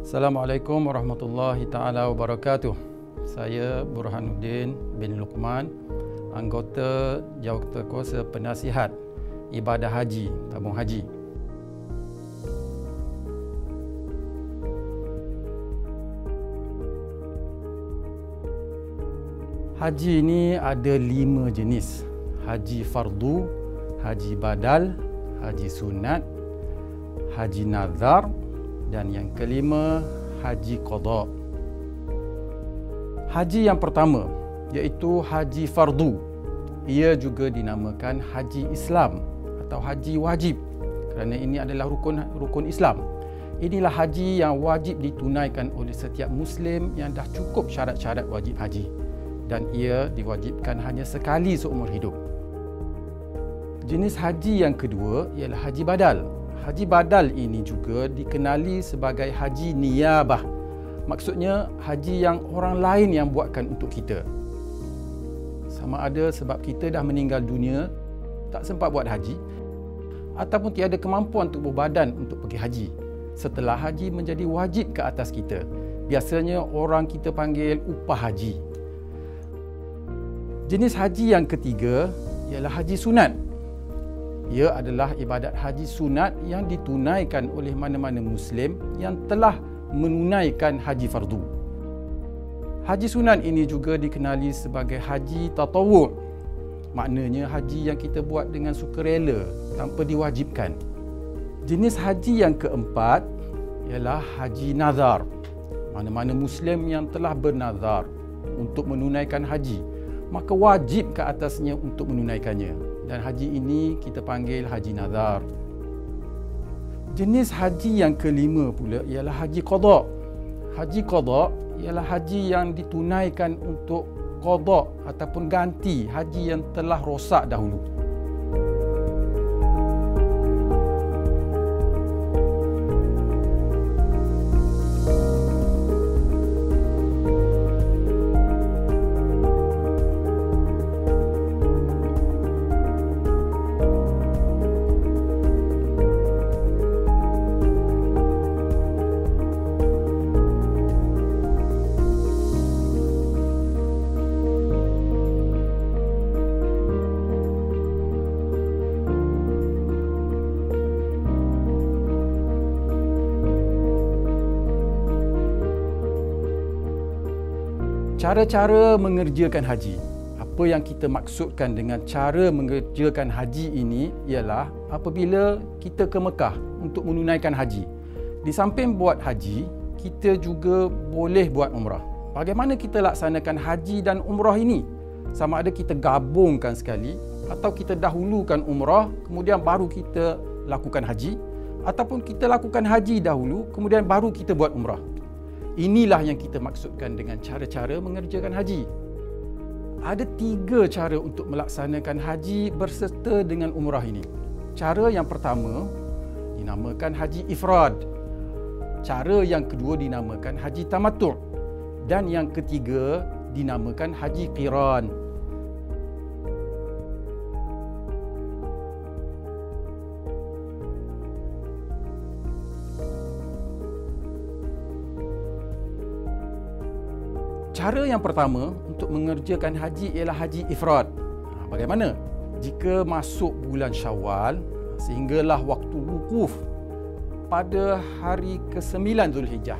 Assalamualaikum warahmatullahi taala wabarakatuh. Saya Burhanuddin bin Luqman, anggota Jawatankuasa Penasihat Ibadah Haji, Tabung Haji. Haji ini ada 5 jenis. Haji fardu, haji badal, haji sunat, haji nazar, dan yang kelima, haji qada. Haji yang pertama iaitu haji fardu. Ia juga dinamakan haji Islam atau haji wajib kerana ini adalah rukun Islam. Inilah haji yang wajib ditunaikan oleh setiap Muslim yang dah cukup syarat-syarat wajib haji, dan ia diwajibkan hanya sekali seumur hidup. Jenis haji yang kedua ialah haji badal. Haji badal ini juga dikenali sebagai haji niyabah. Maksudnya haji yang orang lain yang buatkan untuk kita. Sama ada sebab kita dah meninggal dunia, tak sempat buat haji, ataupun tiada kemampuan tubuh badan untuk pergi haji. Setelah haji menjadi wajib ke atas kita. Biasanya orang kita panggil upah haji. Jenis haji yang ketiga ialah haji sunat. Ia adalah ibadat haji sunat yang ditunaikan oleh mana-mana Muslim yang telah menunaikan haji fardu. Haji sunat ini juga dikenali sebagai haji tatawwu'. Maknanya haji yang kita buat dengan sukarela tanpa diwajibkan. Jenis haji yang keempat ialah haji nazar. Mana-mana Muslim yang telah bernazar untuk menunaikan haji, maka wajib ke atasnya untuk menunaikannya. Dan haji ini kita panggil haji nazar. Jenis haji yang kelima pula ialah haji qada. Haji qada ialah haji yang ditunaikan untuk qada ataupun ganti haji yang telah rosak dahulu. Cara-cara mengerjakan haji. Apa yang kita maksudkan dengan cara mengerjakan haji ini ialah apabila kita ke Mekah untuk menunaikan haji. Di samping buat haji, kita juga boleh buat umrah. Bagaimana kita laksanakan haji dan umrah ini? Sama ada kita gabungkan sekali atau kita dahulukan umrah kemudian baru kita lakukan haji, ataupun kita lakukan haji dahulu kemudian baru kita buat umrah. Inilah yang kita maksudkan dengan cara-cara mengerjakan haji. Ada 3 cara untuk melaksanakan haji berserta dengan umrah ini. Cara yang pertama dinamakan haji ifrad. Cara yang kedua dinamakan haji tamattu'. Dan yang ketiga dinamakan haji qiran. Cara yang pertama untuk mengerjakan haji ialah haji ifrad. Bagaimana? Jika masuk bulan Syawal sehinggalah waktu wukuf pada hari ke-9 Zulhijjah,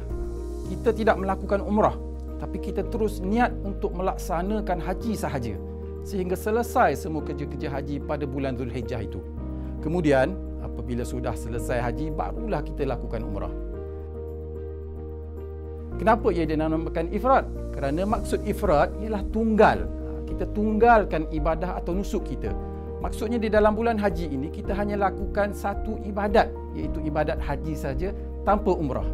kita tidak melakukan umrah, tapi kita terus niat untuk melaksanakan haji sahaja sehingga selesai semua kerja-kerja haji pada bulan Zulhijjah itu. Kemudian apabila sudah selesai haji, barulah kita lakukan umrah. Kenapa ia dinamakan ifrad? Kerana maksud ifrad ialah tunggal. Kita tunggalkan ibadah atau nusuk kita. Maksudnya di dalam bulan haji ini kita hanya lakukan satu ibadat, iaitu ibadat haji saja tanpa umrah.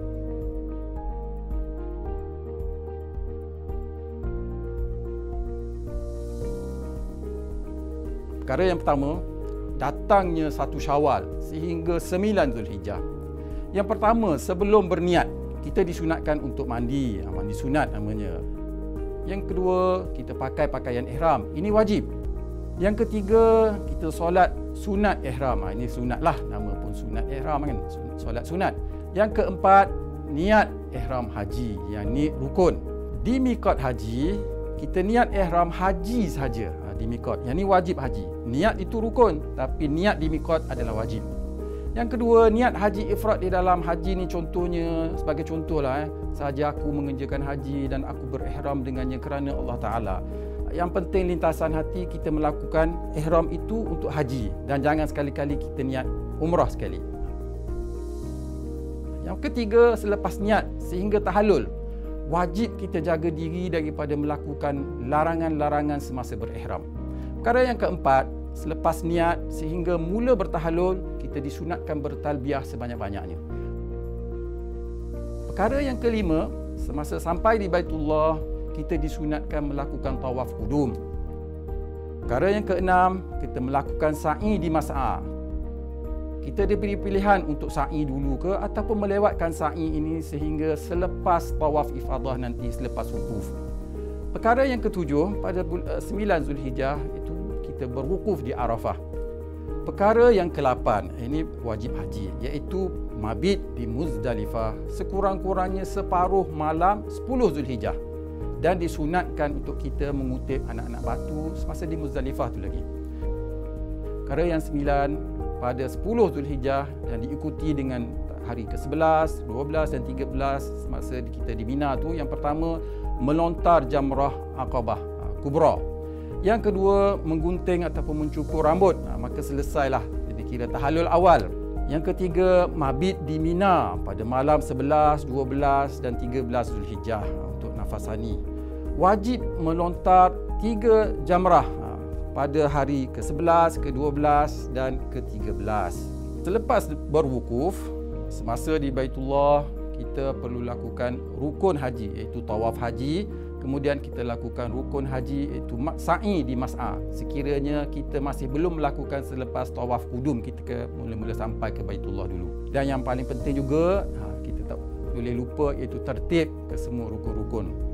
Perkara yang pertama, datangnya 1 Syawal sehingga 9 Zulhijjah. Yang pertama, sebelum berniat, kita disunatkan untuk mandi, mandi sunat namanya. Yang kedua, kita pakai pakaian ihram. Ini wajib. Yang ketiga, kita solat sunat ihram. Ini sunat lah, nama pun sunat ihram kan, solat sunat. Yang keempat, niat ihram haji, yang ni rukun. Di miqat haji, kita niat ihram haji saja di miqat. Yang ni wajib haji. Niat itu rukun, tapi niat di miqat adalah wajib. Yang kedua, niat haji ifrad di dalam haji ni contohnya, sebagai contohlah sahaja aku mengerjakan haji dan aku berihram dengannya kerana Allah Ta'ala. Yang penting lintasan hati kita melakukan ihram itu untuk haji, dan jangan sekali-kali kita niat umrah sekali. Yang ketiga, selepas niat sehingga tahallul, wajib kita jaga diri daripada melakukan larangan-larangan semasa berihram. Perkara yang keempat, selepas niat sehingga mula bertahallul, kita disunatkan bertalbiyah sebanyak-banyaknya. Perkara yang kelima, semasa sampai di Baitullah, kita disunatkan melakukan tawaf qudum. Perkara yang keenam, kita melakukan sa'i di mas'a. Kita diberi pilihan untuk sa'i dulu ke ataupun melewatkan sa'i ini sehingga selepas tawaf ifadah nanti, selepas wukuf. Perkara yang ketujuh, pada 9 Zulhijjah itu kita berwukuf di Arafah. Perkara yang ke-8, ini wajib haji, iaitu mabit di Muzdalifah sekurang-kurangnya separuh malam 10 Zulhijjah. Dan disunatkan untuk kita mengutip anak-anak batu semasa di Muzdalifah tu lagi. Perkara yang 9, pada 10 Zulhijjah dan diikuti dengan hari ke-11, 12 dan 13 semasa kita di Mina tu. Yang pertama, melontar jamrah Aqabah Kubra. Yang kedua, menggunting ataupun mencukur rambut. Maka selesailah, jadi kira tahallul awal. Yang ketiga, mabit di Mina pada malam 11, 12 dan 13 Zulhijjah untuk nafasani. Wajib melontar 3 jamrah pada hari ke-11, ke-12 dan ke-13. Selepas berwukuf, semasa di Baitullah, kita perlu lakukan rukun haji, iaitu tawaf haji. Kemudian kita lakukan rukun haji, iaitu sa'i di mas'a. Sekiranya kita masih belum melakukan selepas tawaf qudum, kita mula-mula sampai ke Baitullah dulu. Dan yang paling penting juga, kita tak boleh lupa, iaitu tertib ke semua rukun-rukun.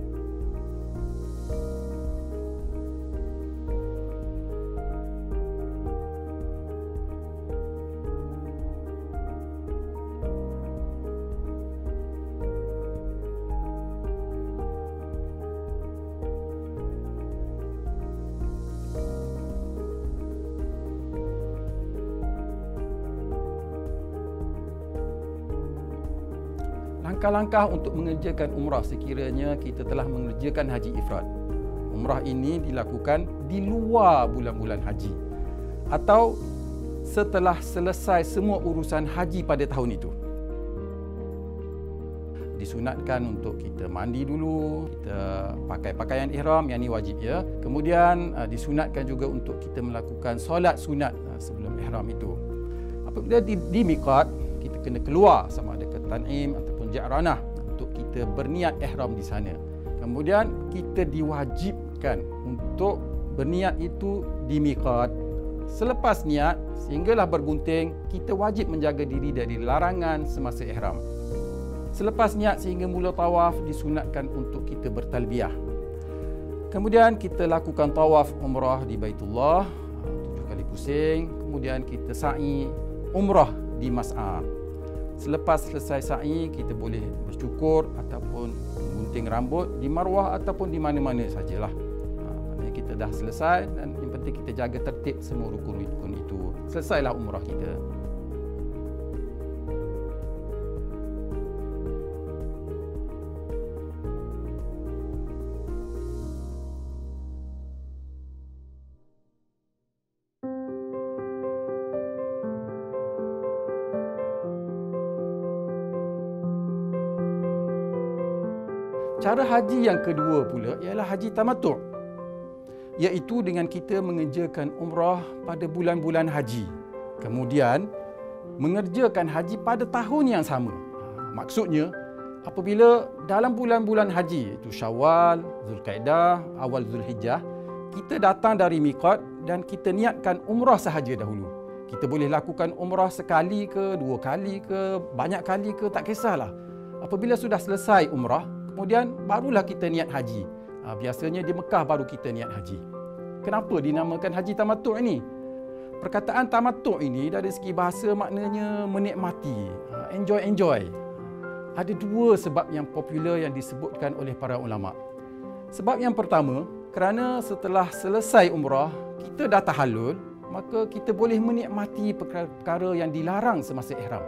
Langkah-langkah untuk mengerjakan umrah sekiranya kita telah mengerjakan haji ifrad. Umrah ini dilakukan di luar bulan-bulan haji atau setelah selesai semua urusan haji pada tahun itu. Disunatkan untuk kita mandi dulu, kita pakai pakaian ihram, yang ini wajib ya. Kemudian disunatkan juga untuk kita melakukan solat sunat sebelum ihram itu. Apabila di miqat, kita kena keluar sama ada ke Tan'im ataupun Ja'ranah untuk kita berniat ihram di sana. Kemudian kita diwajibkan untuk berniat itu di miqat. Selepas niat sehinggalah bergunting, kita wajib menjaga diri dari larangan semasa ihram. Selepas niat sehingga mula tawaf, disunatkan untuk kita bertalbiyah. Kemudian kita lakukan tawaf umrah di Baitullah 7 kali pusing. Kemudian kita sa'i umrah di mas'a. Selepas selesai sa'i, kita boleh bercukur ataupun gunting rambut di Marwah ataupun di mana-mana sajalah. Maknanya kita dah selesai, dan yang penting kita jaga tertib semua rukun-rukun itu. Selesailah umrah kita. Cara haji yang kedua pula ialah haji tamattu', iaitu dengan kita mengerjakan umrah pada bulan-bulan haji. Kemudian mengerjakan haji pada tahun yang sama. Maksudnya, apabila dalam bulan-bulan haji, iaitu Syawal, Zulkaidah, awal Zulhijjah, kita datang dari miqat dan kita niatkan umrah sahaja dahulu. Kita boleh lakukan umrah sekali ke, 2 kali ke, banyak kali ke, tak kisahlah. Apabila sudah selesai umrah, kemudian barulah kita niat haji. Biasanya di Mekah baru kita niat haji. Kenapa dinamakan haji tamattu' ini? Perkataan tamattu' ini dari segi bahasa maknanya menikmati, enjoy. Ada dua sebab yang popular yang disebutkan oleh para ulama. Sebab yang pertama, kerana setelah selesai umrah, kita dah tahallul, maka kita boleh menikmati perkara-perkara yang dilarang semasa ihram.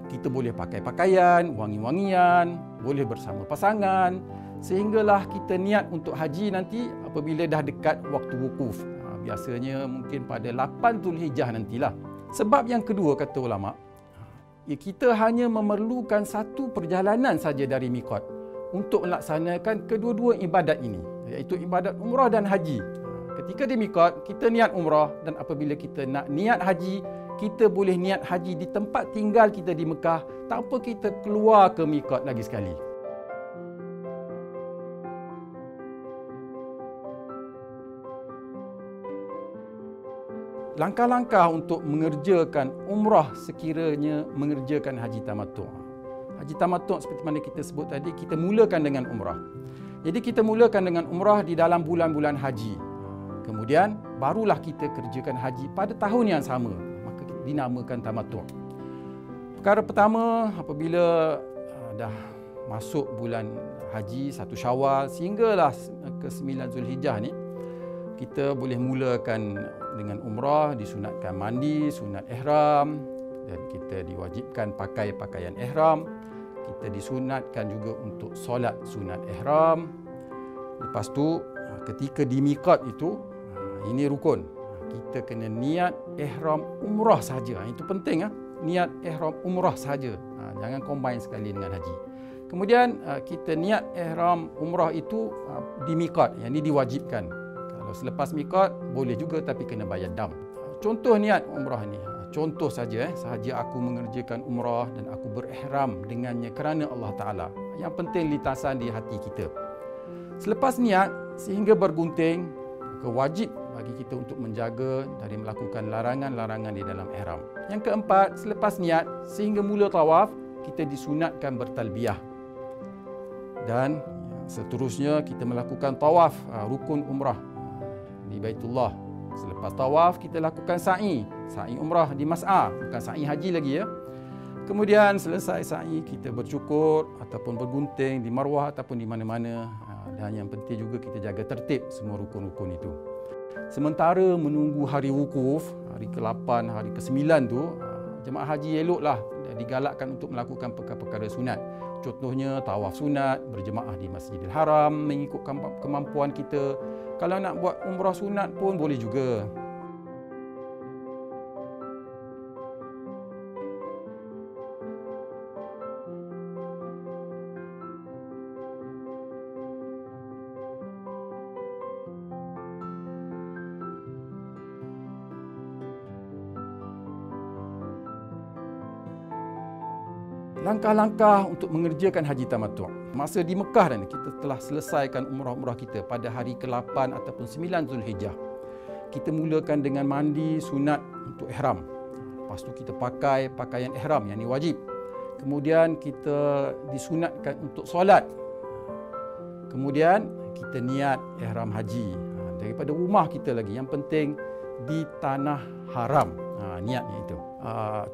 Kita boleh pakai pakaian, wangi-wangian, boleh bersama pasangan, sehinggalah kita niat untuk haji nanti apabila dah dekat waktu wukuf. Biasanya mungkin pada 8 Zulhijjah nantilah. Sebab yang kedua, kata ulama, kita hanya memerlukan satu perjalanan saja dari mikot untuk melaksanakan kedua-dua ibadat ini, iaitu ibadat umrah dan haji. Ketika di mikot, kita niat umrah, dan apabila kita nak niat haji, kita boleh niat haji di tempat tinggal kita di Mekah tanpa kita keluar ke mikot lagi sekali. Langkah-langkah untuk mengerjakan umrah sekiranya mengerjakan haji tamattu'. Haji tamattu' seperti mana kita sebut tadi, kita mulakan dengan umrah. Jadi kita mulakan dengan umrah di dalam bulan-bulan haji. Kemudian barulah kita kerjakan haji pada tahun yang sama. Maka kita dinamakan tamattu'. Perkara pertama, apabila dah masuk bulan haji 1 Syawal sehinggalah ke 9 Zulhijjah ni, kita boleh mulakan dengan umrah, disunatkan mandi, sunat ihram, dan kita diwajibkan pakai pakaian ihram. Kita disunatkan juga untuk solat sunat ihram. Lepas tu, ketika di miqat itu, ini rukun. Kita kena niat ihram umrah saja. Itu penting, niat ihram umrah saja. Jangan combine sekali dengan haji. Kemudian kita niat ihram umrah itu di miqat, yang ini diwajibkan. Selepas mikot boleh juga, tapi kena bayar dam. Contoh niat umrah ni, contoh saja sahaja aku mengerjakan umrah dan aku berihram dengannya kerana Allah Ta'ala. Yang penting lintasan di hati kita. Selepas niat sehingga bergunting, wajib bagi kita untuk menjaga dari melakukan larangan-larangan di dalam ihram. Yang keempat, selepas niat sehingga mula tawaf, kita disunatkan bertalbiyah. Dan seterusnya kita melakukan tawaf rukun umrah di Baitullah. Selepas tawaf, kita lakukan sa'i umrah di Mas'ah, bukan sa'i haji lagi ya. Kemudian selesai sa'i, kita bercukur ataupun bergunting di Marwah ataupun di mana-mana. Dan yang penting juga kita jaga tertib semua rukun-rukun itu. Sementara menunggu hari wukuf, hari ke-8, hari ke-9 tu, jemaah haji eloklah digalakkan untuk melakukan perkara-perkara sunat. Contohnya tawaf sunat, berjemaah di Masjidil Haram mengikut kemampuan kita. Kalau nak buat umrah sunat pun boleh juga. Langkah-langkah untuk mengerjakan haji tamattu'. Masa di Mekah dan kita telah selesaikan umrah-umrah kita pada hari ke-8 ataupun 9 Zulhijjah. Kita mulakan dengan mandi sunat untuk ihram. Lepas tu kita pakai pakaian ihram yang ini wajib. Kemudian kita disunatkan untuk solat. Kemudian kita niat ihram haji. Daripada rumah kita lagi. Yang penting di tanah haram. Niatnya itu.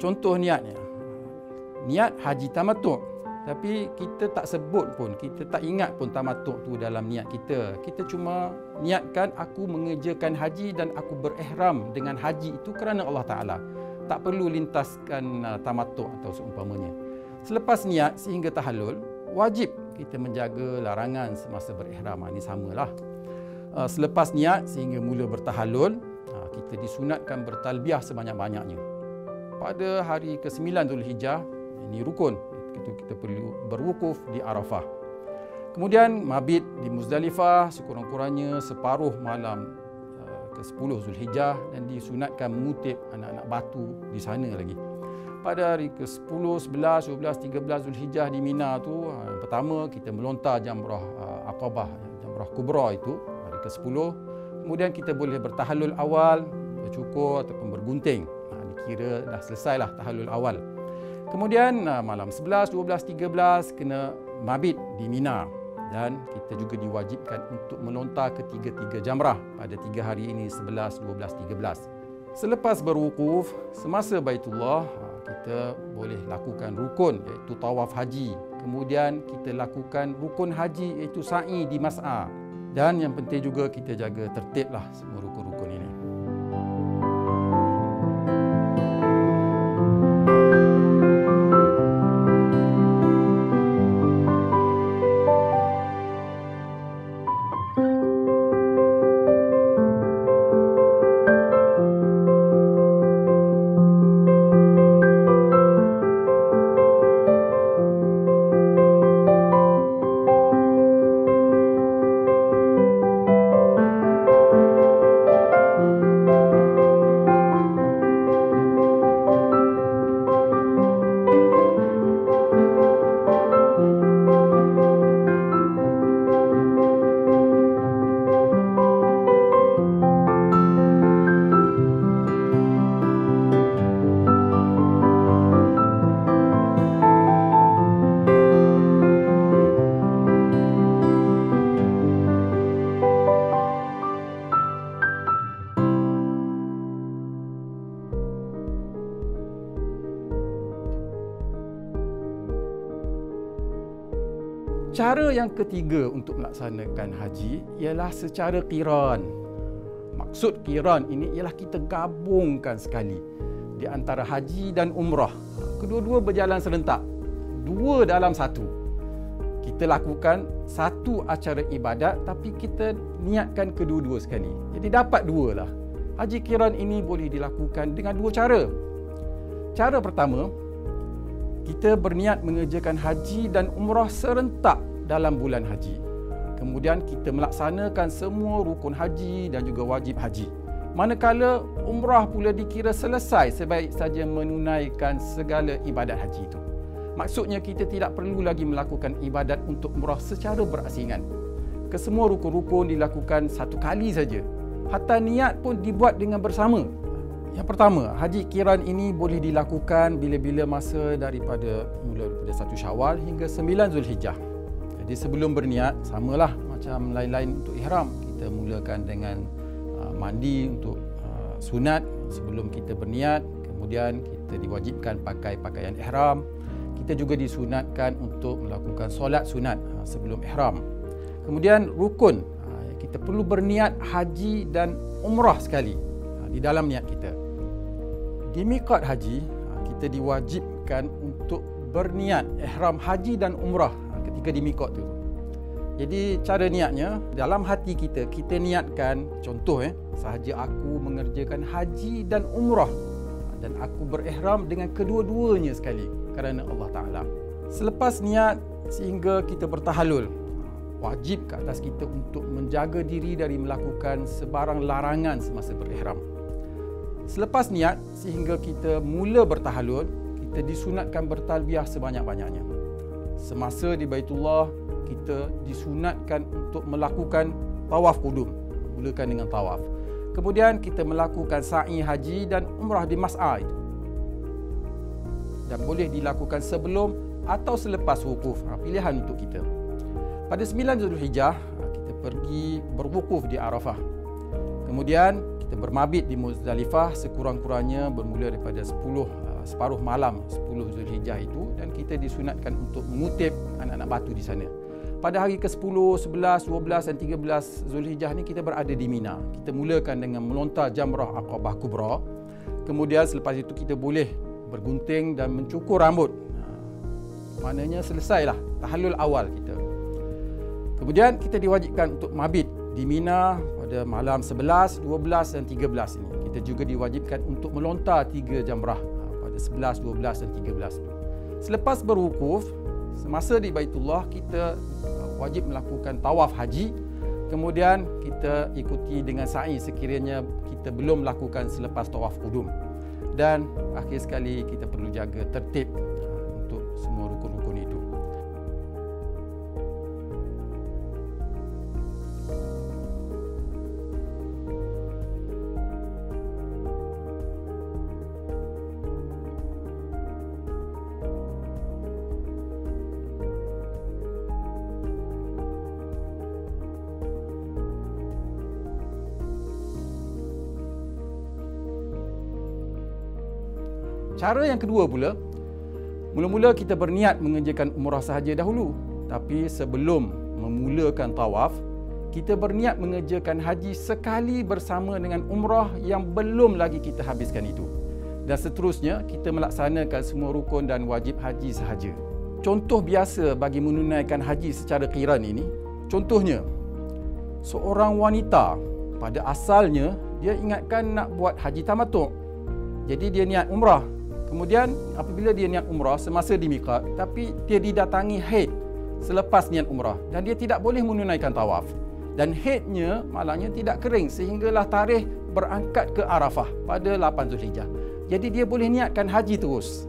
Contoh niatnya. Niat haji tamattu', tapi kita tak sebut pun, kita tak ingat pun tamattu' tu dalam niat kita. Kita cuma niatkan aku mengerjakan haji dan aku berihram dengan haji itu kerana Allah Ta'ala. Tak perlu lintaskan tamattu' atau seumpamanya. Selepas niat sehingga tahallul, wajib kita menjaga larangan semasa berihram. Ini samalah. Selepas niat sehingga mula bertahallul, kita disunatkan bertalbiyah sebanyak-banyaknya. Pada hari ke-9 Zulhijjah, ini rukun, kita perlu berwukuf di Arafah. Kemudian mabit di Muzdalifah sekurang-kurangnya separuh malam ke-10 Zulhijjah dan disunatkan mengutip anak-anak batu di sana lagi. Pada hari ke-10, 11, 12, 13 Zulhijjah di Mina tu, yang pertama kita melontar jamrah Aqabah, jamrah kubra itu hari ke-10. Kemudian kita boleh bertahallul awal, bercukur ataupun bergunting. Dikira dah selesailah tahallul awal. Kemudian malam 11, 12, 13 kena mabit di Mina dan kita juga diwajibkan untuk melontar ketiga-tiga jamrah pada 3 hari ini 11, 12, 13. Selepas berwukuf semasa Baitullah, kita boleh lakukan rukun iaitu tawaf haji. kemudian kita lakukan rukun haji iaitu sa'i di mas'a. Dan yang penting juga kita jaga tertiblah semua rukun-rukun ini. Cara yang ketiga untuk melaksanakan haji ialah secara qiran. Maksud qiran ini ialah kita gabungkan sekali di antara haji dan umrah. Kedua-dua berjalan serentak. Dua dalam satu. Kita lakukan satu acara ibadat tapi kita niatkan kedua-dua sekali. Jadi dapat dua lah. Haji qiran ini boleh dilakukan dengan dua cara. Cara pertama, kita berniat mengerjakan haji dan umrah serentak dalam bulan haji. Kemudian kita melaksanakan semua rukun haji dan juga wajib haji. Manakala umrah pula dikira selesai sebaik saja menunaikan segala ibadat haji itu. Maksudnya kita tidak perlu lagi melakukan ibadat untuk umrah secara berasingan. Kesemua rukun-rukun dilakukan satu kali saja. Hatta niat pun dibuat dengan bersama. Yang pertama, haji qiran ini boleh dilakukan bila-bila masa daripada 1 Syawal hingga 9 Zulhijjah. Jadi sebelum berniat, samalah macam lain-lain untuk ihram. Kita mulakan dengan mandi untuk sunat sebelum kita berniat. Kemudian kita diwajibkan pakai pakaian ihram. Kita juga disunatkan untuk melakukan solat sunat sebelum ihram. Kemudian rukun, kita perlu berniat haji dan umrah sekali di dalam niat kita. Di miqat haji, kita diwajibkan untuk berniat ihram haji dan umrah ketika di miqat tu. Jadi cara niatnya, dalam hati kita, kita niatkan, contoh sahaja aku mengerjakan haji dan umrah dan aku berihram dengan kedua-duanya sekali kerana Allah Ta'ala. Selepas niat sehingga kita bertahallul, wajib ke atas kita untuk menjaga diri dari melakukan sebarang larangan semasa berihram. Selepas niat sehingga kita mula bertahallul, kita disunatkan bertalbiyah sebanyak-banyaknya. Semasa di Baitullah, kita disunatkan untuk melakukan tawaf qudum. Mulakan dengan tawaf. Kemudian kita melakukan sa'i haji dan umrah di mas'a itu. Dan boleh dilakukan sebelum atau selepas wukuf. Pilihan untuk kita. Pada 9 Zulhijjah, kita pergi berwukuf di Arafah. Kemudian kita bermabit di Muzdalifah sekurang-kurangnya bermula daripada separuh malam 10 Zulhijjah itu, dan kita disunatkan untuk mengutip anak-anak batu di sana. Pada hari ke-10, 11, 12 dan 13 Zulhijjah ni kita berada di Mina. Kita mulakan dengan melontar jamrah Aqabah Kubra. Kemudian selepas itu kita boleh bergunting dan mencukur rambut. Maknanya selesailah tahallul awal kita. Kemudian kita diwajibkan untuk mabit di Mina pada malam 11, 12 dan 13 ini. Kita juga diwajibkan untuk melontar 3 jamrah pada 11, 12 dan 13 itu. Selepas berwukuf, semasa di Baitullah, kita wajib melakukan tawaf haji. Kemudian kita ikuti dengan sa'i sekiranya kita belum melakukan selepas tawaf qudum. Dan akhir sekali kita perlu jaga tertib untuk semua rukun-rukun itu. Cara yang kedua pula, Mula-mula kita berniat mengerjakan umrah sahaja dahulu. Tapi sebelum memulakan tawaf, kita berniat mengerjakan haji sekali bersama dengan umrah yang belum lagi kita habiskan itu. Dan seterusnya, kita melaksanakan semua rukun dan wajib haji sahaja. Contoh biasa bagi menunaikan haji secara qiran ini, contohnya, seorang wanita pada asalnya dia ingatkan nak buat haji tamattu'. Jadi dia niat umrah. Kemudian apabila dia niat umrah semasa di miqat, tapi dia didatangi haid selepas niat umrah dan dia tidak boleh menunaikan tawaf. Dan haidnya malangnya tidak kering sehinggalah tarikh berangkat ke Arafah pada 8 Zulhijjah. Jadi dia boleh niatkan haji terus.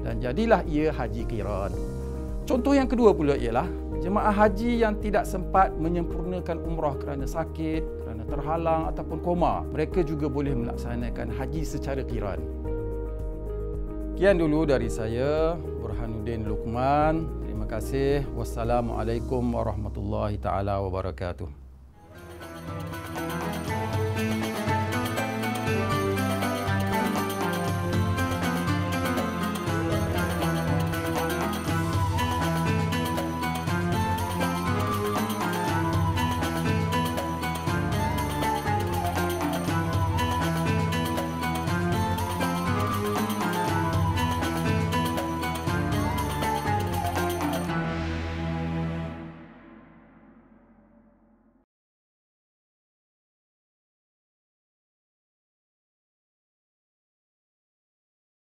Dan jadilah ia haji qiran. Contoh yang kedua pula ialah jemaah haji yang tidak sempat menyempurnakan umrah kerana sakit, kerana terhalang ataupun koma. Mereka juga boleh melaksanakan haji secara qiran. Sekian dulu dari saya, Burhanuddin Luqman. Terima kasih. Wassalamualaikum warahmatullahi taala wabarakatuh.